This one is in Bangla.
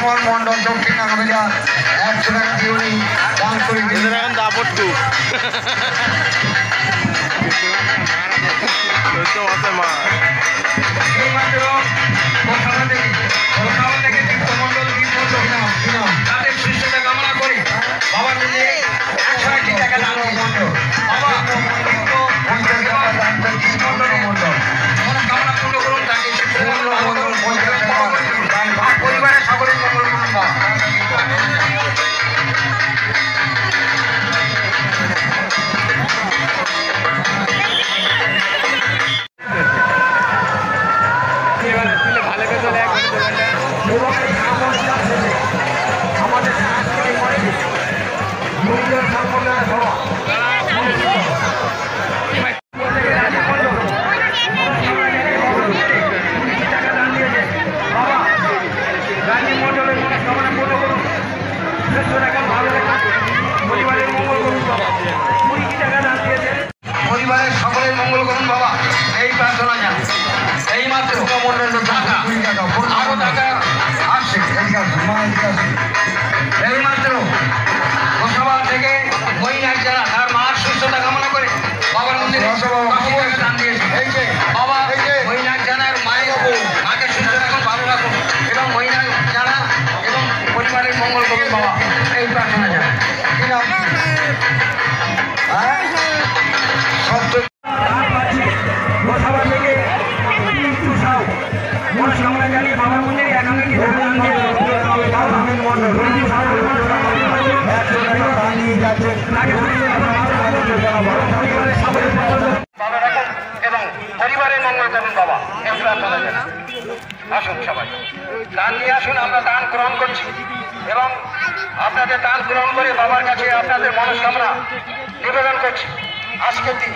সুমন মন্ডল দক্ষিণ আগামীরা 100 টাকা দিয়ে উনি দান করে দিয়েছেন। এইমাত্র কোথাও থেকে তীর্থমন্ডল তাদের সুস্থতা কামনা করি বাবার নিজে 101 টাকা দান মন্ডল বাবা কামনা পূর্ণ করুন তাকে পরিবারের সকলের মঙ্গল করুন বাবা। পরিবারের সকলের মঙ্গল করুন বাবা এই প্রার্থনা জান। এই মাত্র আরো টাকা আসছে এই মাত্র গোসাবাল থেকে মহিনার যারা তার মার সুস্থতা কামনা করে বাবার মন্দিরে দান দিয়েছে। বাবা মহিনার জানার মায়ের মাকে সুস্থ রাখুন ভালো রাখুন এবং মহিনার জানা এবং পরিবারের মঙ্গল করুন বাবা এই প্রার্থনা জান। এবং পরিবারের মঙ্গল করুন বাবা এই প্রার্থনা জানাই। আসুন সবাই দান নিয়ে আসুন, আমরা দান গ্রহণ করছি এবং আপনাদের দান গ্রহণ করে বাবার কাছে আপনাদের মনস্কামনা নিবেদন করছি। আজকের দিন